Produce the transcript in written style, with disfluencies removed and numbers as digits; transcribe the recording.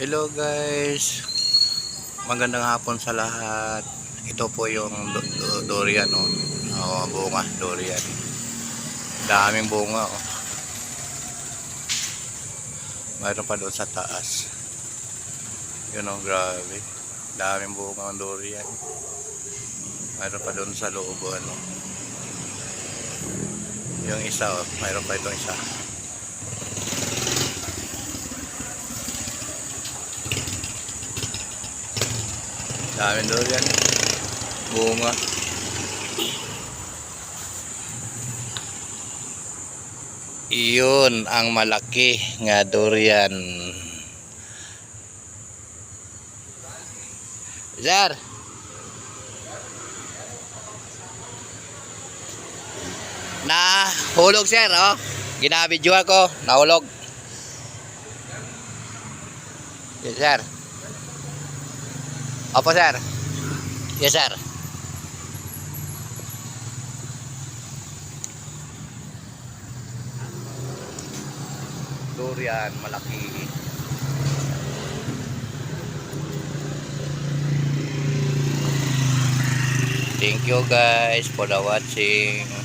Hello guys, magandang hapon sa lahat. Ito po yung durian, oh. Bunga durian. Daming bunga, oh. Mayroon pa doon sa taas. Yun, oh, grabe. Daming bunga ng durian. Mayroon pa doon sa loob, ano. Yung isa, oh, mayroon pa itong isa. Daming durian, bunga. Iyon ang malaki nga durian. Sir, nahulog sir, oh. Ginabidyo ako, nahulog. Yes sir. Opo sir. Yes sir. Durian malaki. Thank you guys for the watching.